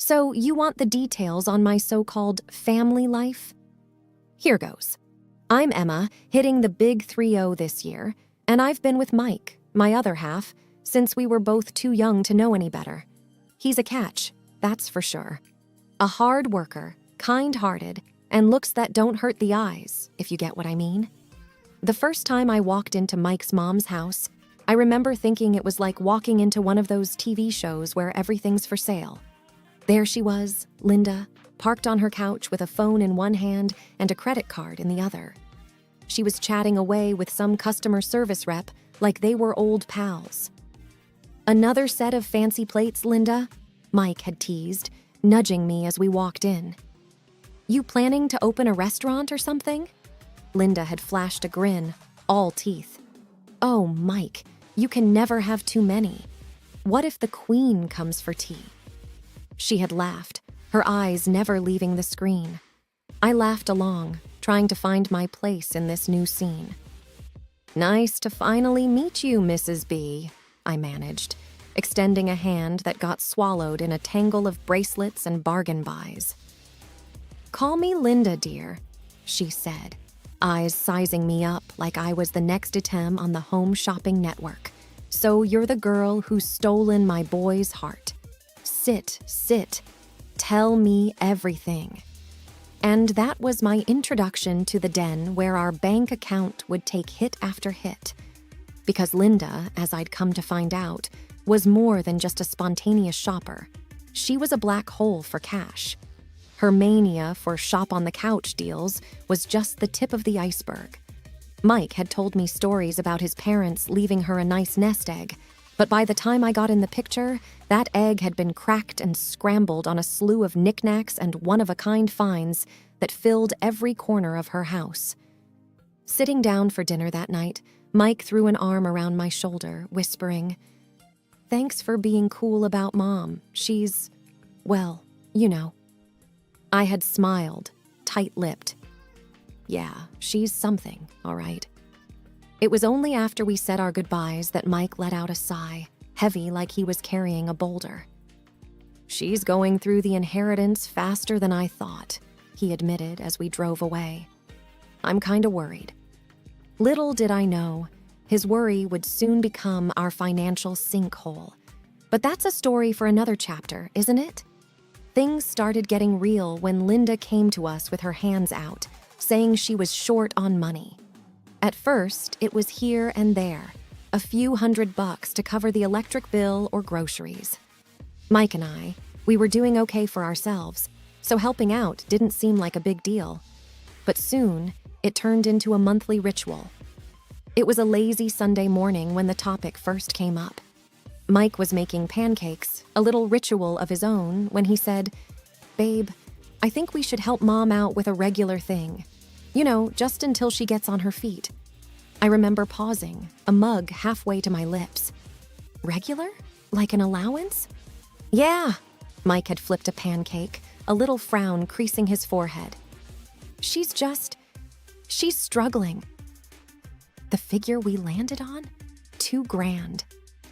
So you want the details on my so-called family life? Here goes. I'm Emma, hitting the big 3-0 this year, and I've been with Mike, my other half, since we were both too young to know any better. He's a catch, that's for sure. A hard worker, kind-hearted, and looks that don't hurt the eyes, if you get what I mean. The first time I walked into Mike's mom's house, I remember thinking it was like walking into one of those TV shows where everything's for sale. There she was, Linda, parked on her couch with a phone in one hand and a credit card in the other. She was chatting away with some customer service rep like they were old pals. "Another set of fancy plates, Linda?" Mike had teased, nudging me as we walked in. "You planning to open a restaurant or something?" Linda had flashed a grin, all teeth. "Oh, Mike, you can never have too many. What if the queen comes for tea?" She had laughed, her eyes never leaving the screen. I laughed along, trying to find my place in this new scene. "Nice to finally meet you, Mrs. B," I managed, extending a hand that got swallowed in a tangle of bracelets and bargain buys. "Call me Linda, dear," she said, eyes sizing me up like I was the next item on the home shopping network. "So you're the girl who's stolen my boy's heart. Sit. Tell me everything." And that was my introduction to the den where our bank account would take hit after hit. Because Linda, as I'd come to find out, was more than just a spontaneous shopper. She was a black hole for cash. Her mania for shop-on-the-couch deals was just the tip of the iceberg. Mike had told me stories about his parents leaving her a nice nest egg, but by the time I got in the picture, that egg had been cracked and scrambled on a slew of knickknacks and one-of-a-kind finds that filled every corner of her house. Sitting down for dinner that night, Mike threw an arm around my shoulder, whispering, "Thanks for being cool about Mom. She's, well, you know." I had smiled, tight-lipped. Yeah, she's something, all right. It was only after we said our goodbyes that Mike let out a sigh, heavy like he was carrying a boulder. "She's going through the inheritance faster than I thought," he admitted as we drove away. "I'm kinda worried." Little did I know, his worry would soon become our financial sinkhole. But that's a story for another chapter, isn't it? Things started getting real when Linda came to us with her hands out, saying she was short on money. At first, it was here and there, a few $100 to cover the electric bill or groceries. Mike and we were doing okay for ourselves, so helping out didn't seem like a big deal. But soon, it turned into a monthly ritual. It was a lazy Sunday morning when the topic first came up. Mike was making pancakes, a little ritual of his own, when he said, "Babe, I think we should help Mom out with a regular thing. You know, just until she gets on her feet." I remember pausing, a mug halfway to my lips. "Regular? Like an allowance?" "Yeah." Mike had flipped a pancake, a little frown creasing his forehead. She's struggling." The figure we landed on? $2,000.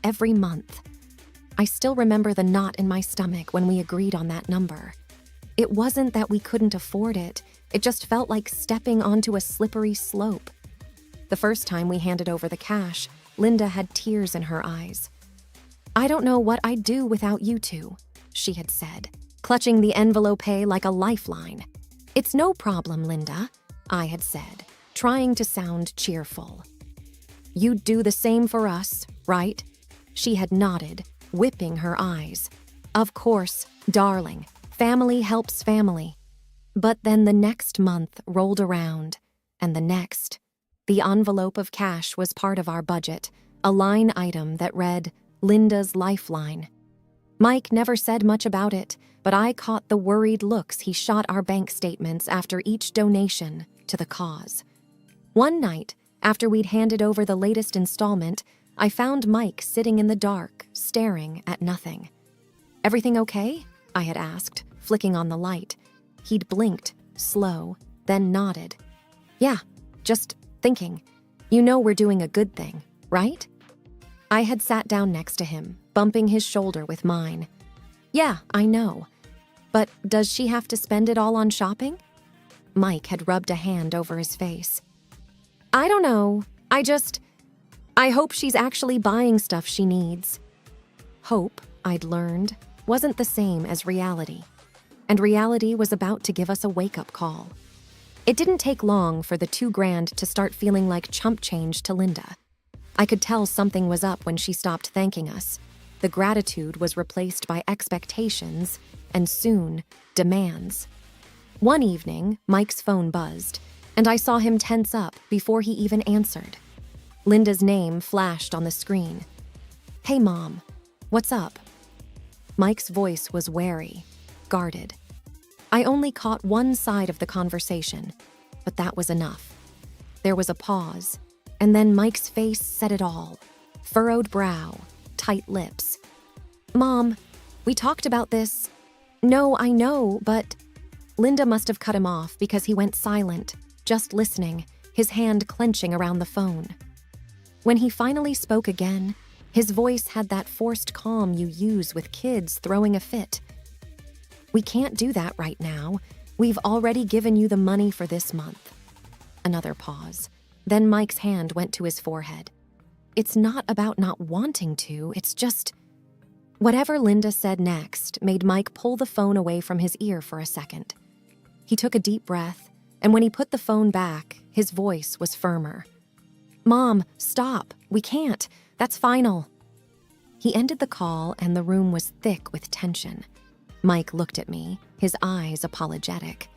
Every month. I still remember the knot in my stomach when we agreed on that number. It wasn't that we couldn't afford it, it just felt like stepping onto a slippery slope. The first time we handed over the cash, Linda had tears in her eyes. "I don't know what I'd do without you two," she had said, clutching the envelope like a lifeline. "It's no problem, Linda," I had said, trying to sound cheerful. "You'd do the same for us, right?" She had nodded, whipping her eyes. "Of course, darling. Family helps family." But then the next month rolled around, and the next. The envelope of cash was part of our budget, a line item that read, "Linda's Lifeline." Mike never said much about it, but I caught the worried looks he shot our bank statements after each donation to the cause. One night, after we'd handed over the latest installment, I found Mike sitting in the dark, staring at nothing. "Everything okay?" I had asked, flicking on the light. He'd blinked, slow, then nodded. "Yeah, just thinking. You know we're doing a good thing, right?" I had sat down next to him, bumping his shoulder with mine. "Yeah, I know. But does she have to spend it all on shopping? Mike had rubbed a hand over his face. I don't know. I hope she's actually buying stuff she needs. Hope, I'd learned, wasn't the same as reality. And reality was about to give us a wake-up call. It didn't take long for the $2,000 to start feeling like chump change to Linda. I could tell something was up when she stopped thanking us. The gratitude was replaced by expectations, and soon, demands. One evening, Mike's phone buzzed, and I saw him tense up before he even answered. Linda's name flashed on the screen. Hey, Mom, what's up? Mike's voice was wary, guarded. I only caught one side of the conversation, but that was enough. There was a pause, and then Mike's face said it all. Furrowed brow, tight lips. Mom, we talked about this. No, I know, but... Linda must have cut him off because he went silent, just listening, his hand clenching around the phone. When he finally spoke again, his voice had that forced calm you use with kids throwing a fit. We can't do that right now. We've already given you the money for this month. Another pause. Then Mike's hand went to his forehead. It's not about not wanting to, it's just... Whatever Linda said next made Mike pull the phone away from his ear for a second. He took a deep breath, and when he put the phone back, his voice was firmer. Mom, stop. We can't. That's final. He ended the call, and the room was thick with tension. Mike looked at me, his eyes apologetic.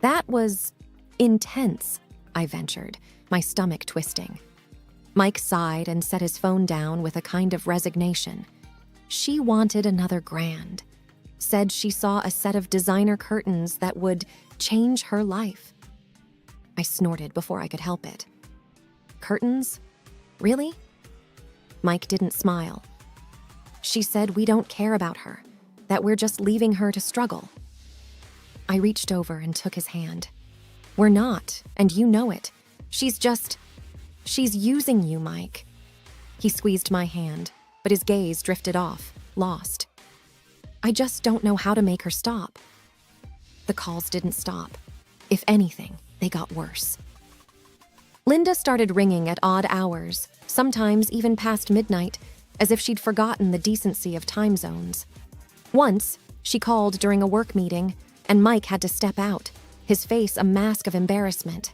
That was intense, I ventured, my stomach twisting. Mike sighed and set his phone down with a kind of resignation. She wanted another $1,000. Said she saw a set of designer curtains that would change her life. I snorted before I could help it. Curtains? Really? Mike didn't smile. She said we don't care about her, that we're just leaving her to struggle. I reached over and took his hand. We're not, and you know it. She's using you, Mike. He squeezed my hand, but his gaze drifted off, lost. I just don't know how to make her stop. The calls didn't stop. If anything, they got worse. Linda started ringing at odd hours, sometimes even past midnight, as if she'd forgotten the decency of time zones. Once, she called during a work meeting, and Mike had to step out, his face a mask of embarrassment.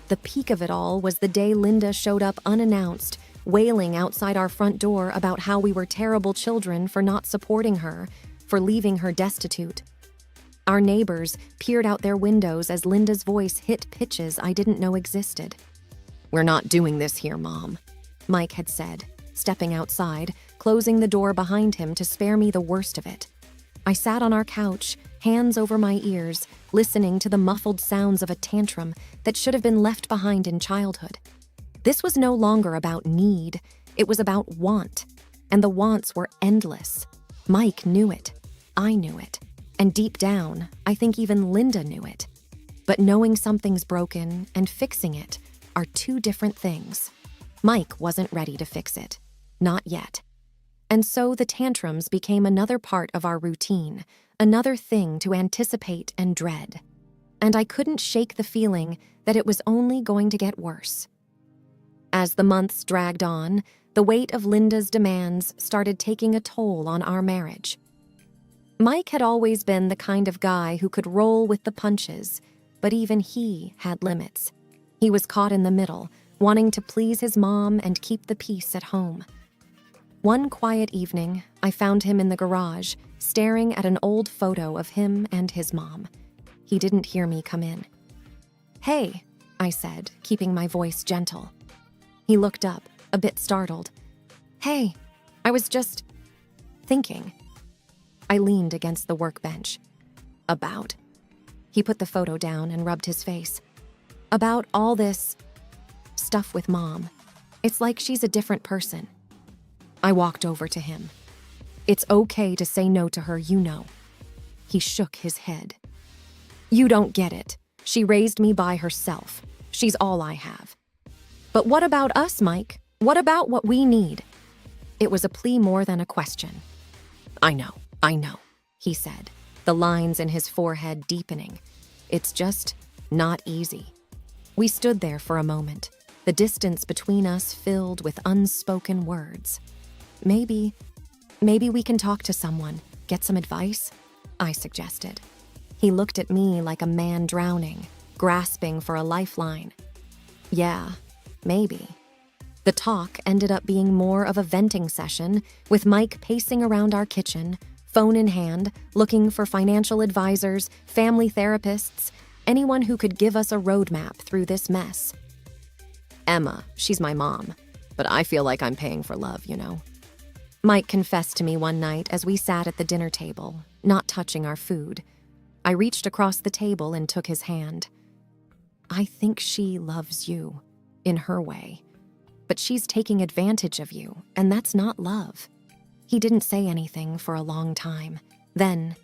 The peak of it all was the day Linda showed up unannounced, wailing outside our front door about how we were terrible children for not supporting her, for leaving her destitute. Our neighbors peered out their windows as Linda's voice hit pitches I didn't know existed. We're not doing this here, Mom, Mike had said, stepping outside, closing the door behind him to spare me the worst of it. I sat on our couch, hands over my ears, listening to the muffled sounds of a tantrum that should have been left behind in childhood. This was no longer about need, it was about want, and the wants were endless. Mike knew it. I knew it. And deep down, I think even Linda knew it. But knowing something's broken and fixing it are two different things. Mike wasn't ready to fix it. Not yet. And so the tantrums became another part of our routine, another thing to anticipate and dread. And I couldn't shake the feeling that it was only going to get worse. As the months dragged on, the weight of Linda's demands started taking a toll on our marriage. Mike had always been the kind of guy who could roll with the punches, but even he had limits. He was caught in the middle, wanting to please his mom and keep the peace at home. One quiet evening, I found him in the garage, staring at an old photo of him and his mom. He didn't hear me come in. Hey, I said, keeping my voice gentle. He looked up, a bit startled. Hey, I was just thinking. I leaned against the workbench. About? He put the photo down and rubbed his face. About all this stuff with Mom. It's like she's a different person. I walked over to him. It's okay to say no to her, you know. He shook his head. You don't get it. She raised me by herself. She's all I have. But what about us, Mike? What about what we need? It was a plea more than a question. I know, he said, the lines in his forehead deepening. It's just not easy. We stood there for a moment, the distance between us filled with unspoken words. Maybe we can talk to someone, get some advice, I suggested. He looked at me like a man drowning, grasping for a lifeline. Yeah, maybe. The talk ended up being more of a venting session, with Mike pacing around our kitchen, phone in hand, looking for financial advisors, family therapists, anyone who could give us a roadmap through this mess. Emma, she's my mom, but I feel like I'm paying for love, you know? Mike confessed to me one night as we sat at the dinner table, not touching our food. I reached across the table and took his hand. I think she loves you, in her way. But she's taking advantage of you, and that's not love. He didn't say anything for a long time. Then,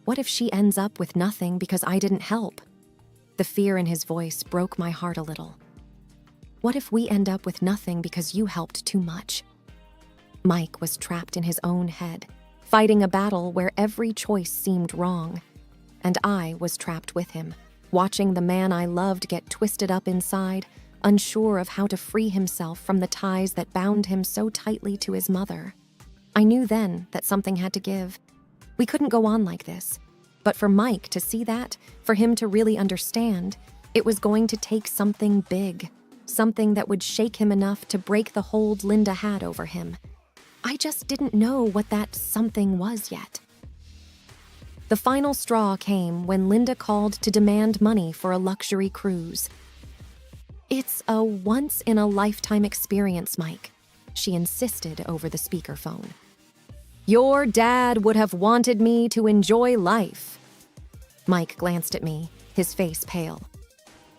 what if she ends up with nothing because I didn't help? The fear in his voice broke my heart a little. What if we end up with nothing because you helped too much? Mike was trapped in his own head, fighting a battle where every choice seemed wrong. And I was trapped with him, watching the man I loved get twisted up inside, unsure of how to free himself from the ties that bound him so tightly to his mother. I knew then that something had to give. We couldn't go on like this. But for Mike to see that, for him to really understand, it was going to take something big, something that would shake him enough to break the hold Linda had over him. I just didn't know what that something was yet. The final straw came when Linda called to demand money for a luxury cruise. It's a once-in-a-lifetime experience, Mike, she insisted over the speakerphone. Your dad would have wanted me to enjoy life. Mike glanced at me, his face pale.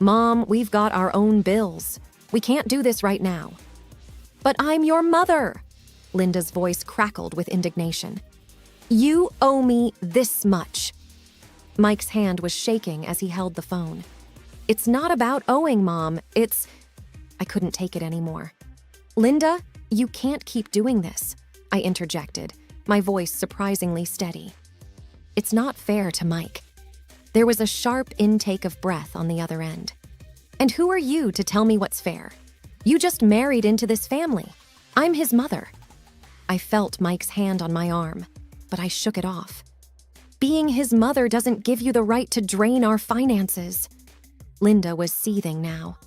Mom, we've got our own bills. We can't do this right now. But I'm your mother, Linda's voice crackled with indignation. You owe me this much. Mike's hand was shaking as he held the phone. It's not about owing, Mom. I couldn't take it anymore. Linda, you can't keep doing this, I interjected, my voice surprisingly steady. It's not fair to Mike. There was a sharp intake of breath on the other end. And who are you to tell me what's fair? You just married into this family. I'm his mother. I felt Mike's hand on my arm, but I shook it off. Being his mother doesn't give you the right to drain our finances. Linda was seething now.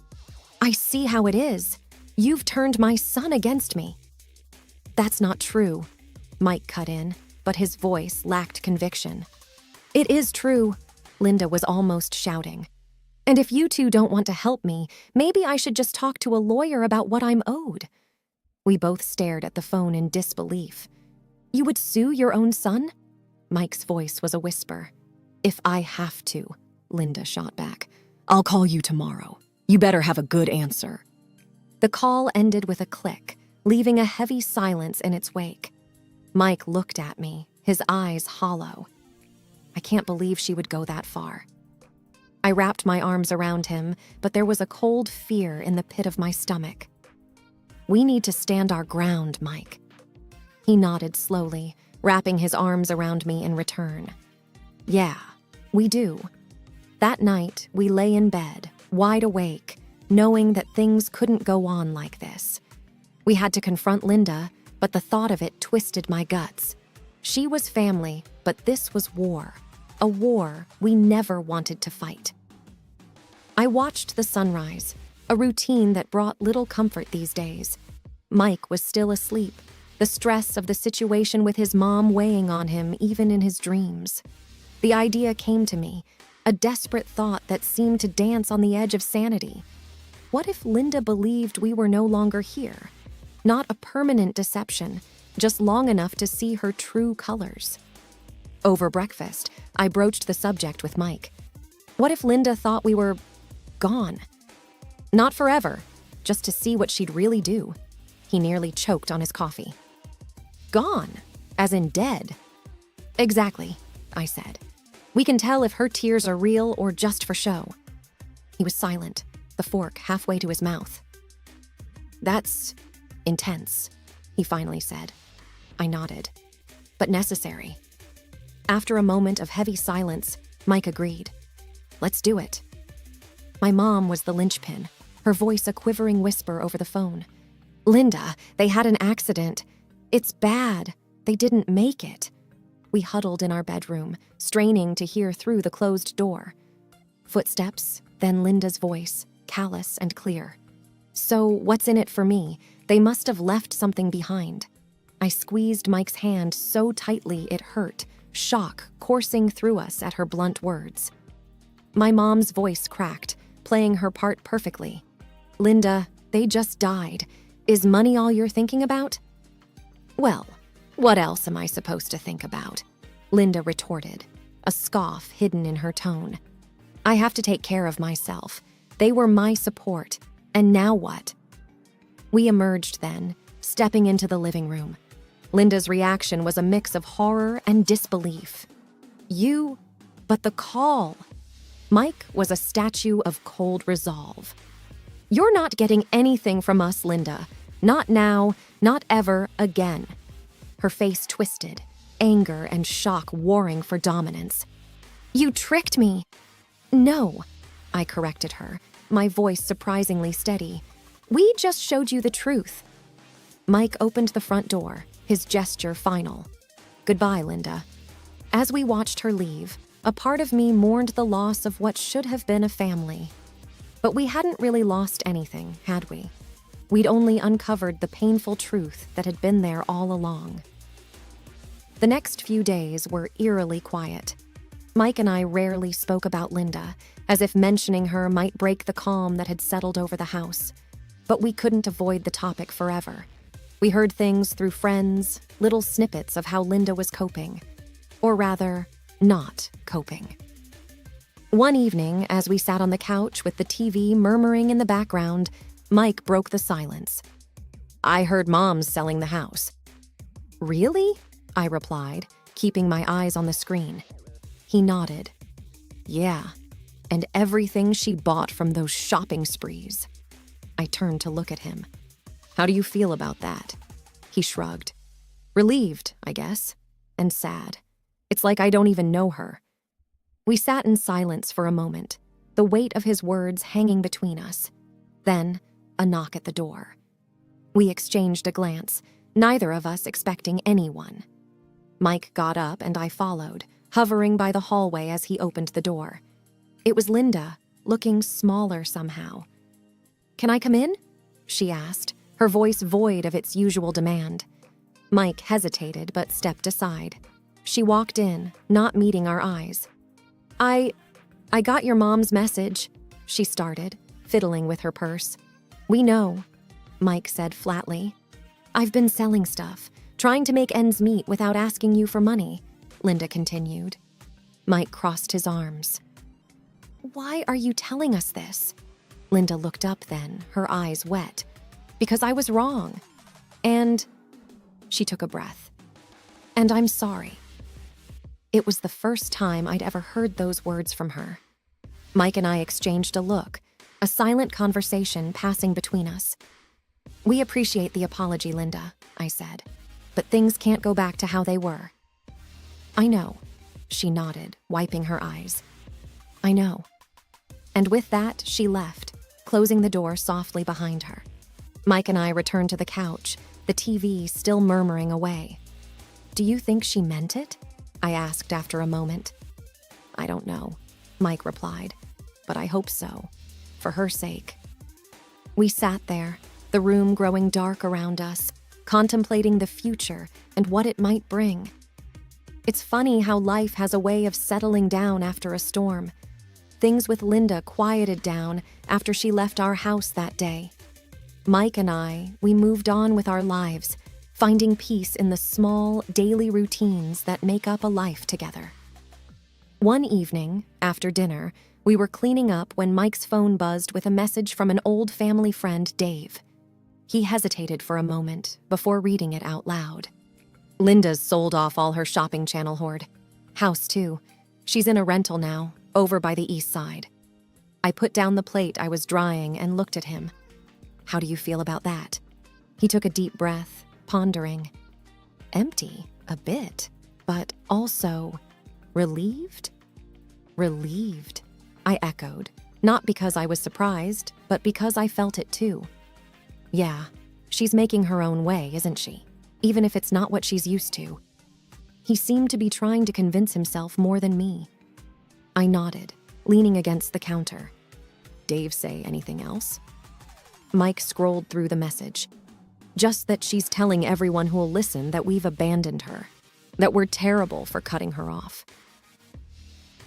I see how it is. You've turned my son against me. That's not true, Mike cut in, but his voice lacked conviction. It is true, Linda was almost shouting. And if you two don't want to help me, maybe I should just talk to a lawyer about what I'm owed. We both stared at the phone in disbelief. You would sue your own son? Mike's voice was a whisper. If I have to, Linda shot back. I'll call you tomorrow. You better have a good answer. The call ended with a click, leaving a heavy silence in its wake. Mike looked at me, his eyes hollow. I can't believe she would go that far. I wrapped my arms around him, but there was a cold fear in the pit of my stomach. We need to stand our ground, Mike. He nodded slowly, wrapping his arms around me in return. Yeah, we do. That night, we lay in bed, wide awake, knowing that things couldn't go on like this. We had to confront Linda, but the thought of it twisted my guts. She was family, but this was war. A war we never wanted to fight. I watched the sunrise, a routine that brought little comfort these days. Mike was still asleep, the stress of the situation with his mom weighing on him even in his dreams. The idea came to me, a desperate thought that seemed to dance on the edge of sanity. What if Linda believed we were no longer here? Not a permanent deception, just long enough to see her true colors. Over breakfast, I broached the subject with Mike. What if Linda thought we were gone? Not forever, just to see what she'd really do. He nearly choked on his coffee. Gone, as in dead. Exactly, I said. We can tell if her tears are real or just for show. He was silent, the fork halfway to his mouth. That's intense, he finally said. I nodded. But necessary. After a moment of heavy silence, Mike agreed. Let's do it. My mom was the linchpin, her voice a quivering whisper over the phone. Linda, they had an accident. It's bad. They didn't make it. We huddled in our bedroom, straining to hear through the closed door. Footsteps, then Linda's voice, callous and clear. So what's in it for me? They must have left something behind. I squeezed Mike's hand so tightly it hurt, shock coursing through us at her blunt words. My mom's voice cracked, playing her part perfectly. Linda, they just died. Is money all you're thinking about? Well, what else am I supposed to think about? Linda retorted, a scoff hidden in her tone. I have to take care of myself. They were my support. And now what? We emerged then, stepping into the living room. Linda's reaction was a mix of horror and disbelief. But the call. Mike was a statue of cold resolve. You're not getting anything from us, Linda. Not now, not ever again. Her face twisted, anger and shock warring for dominance. You tricked me. No, I corrected her, my voice surprisingly steady. We just showed you the truth. Mike opened the front door, his gesture final. Goodbye, Linda. As we watched her leave, a part of me mourned the loss of what should have been a family. But we hadn't really lost anything, had we? We'd only uncovered the painful truth that had been there all along. The next few days were eerily quiet. Mike and I rarely spoke about Linda, as if mentioning her might break the calm that had settled over the house. But we couldn't avoid the topic forever. We heard things through friends, little snippets of how Linda was coping. Or rather, not coping. One evening, as we sat on the couch with the TV murmuring in the background, Mike broke the silence. I heard Mom's selling the house. Really? I replied, keeping my eyes on the screen. He nodded. Yeah, and everything she bought from those shopping sprees. I turned to look at him. How do you feel about that? He shrugged. Relieved, I guess, and sad. It's like I don't even know her. We sat in silence for a moment, the weight of his words hanging between us. Then, a knock at the door. We exchanged a glance, neither of us expecting anyone. Mike got up and I followed, hovering by the hallway as he opened the door. It was Linda, looking smaller somehow. Can I come in? She asked, her voice void of its usual demand. Mike hesitated but stepped aside. She walked in, not meeting our eyes. I got your mom's message, she started, fiddling with her purse. We know, Mike said flatly. I've been selling stuff, trying to make ends meet without asking you for money, Linda continued. Mike crossed his arms. Why are you telling us this? Linda looked up then, her eyes wet. Because I was wrong. And she took a breath. And I'm sorry. It was the first time I'd ever heard those words from her. Mike and I exchanged a look, a silent conversation passing between us. We appreciate the apology, Linda, I said, but things can't go back to how they were. I know, she nodded, wiping her eyes. I know. And with that, she left, closing the door softly behind her. Mike and I returned to the couch, the TV still murmuring away. Do you think she meant it? I asked after a moment. I don't know, Mike replied, but I hope so, for her sake. We sat there, the room growing dark around us, contemplating the future and what it might bring. It's funny how life has a way of settling down after a storm. Things with Linda quieted down after she left our house that day. Mike and I, we moved on with our lives, finding peace in the small, daily routines that make up a life together. One evening, after dinner, we were cleaning up when Mike's phone buzzed with a message from an old family friend, Dave. He hesitated for a moment before reading it out loud. Linda's sold off all her shopping channel hoard. House, too. She's in a rental now, over by the east side. I put down the plate I was drying and looked at him. How do you feel about that? He took a deep breath, pondering. Empty, a bit, but also Relieved? Relieved, I echoed, not because I was surprised, but because I felt it too. Yeah, she's making her own way, isn't she? Even if it's not what she's used to. He seemed to be trying to convince himself more than me. I nodded, leaning against the counter. Dave say anything else? Mike scrolled through the message. Just that she's telling everyone who'll listen that we've abandoned her, that we're terrible for cutting her off.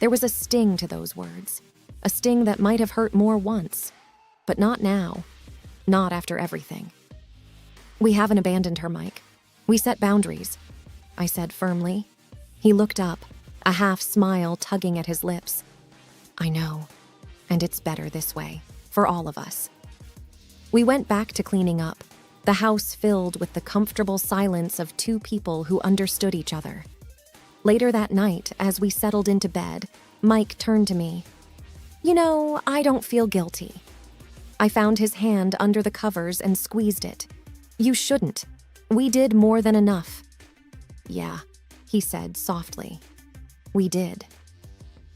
There was a sting to those words, a sting that might have hurt more once, but not now, not after everything. We haven't abandoned her, Mike. We set boundaries, I said firmly. He looked up, a half smile tugging at his lips. I know, and it's better this way, for all of us. We went back to cleaning up, the house filled with the comfortable silence of two people who understood each other. Later that night, as we settled into bed, Mike turned to me. You know, I don't feel guilty. I found his hand under the covers and squeezed it. You shouldn't. We did more than enough. Yeah, he said softly. We did.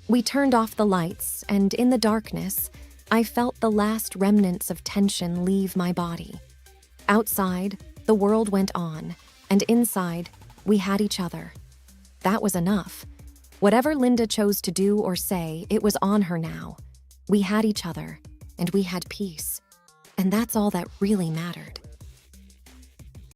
We turned off the lights, and in the darkness, I felt the last remnants of tension leave my body. Outside, the world went on, and inside, we had each other. That was enough. Whatever Linda chose to do or say, it was on her now. We had each other, and we had peace. And that's all that really mattered.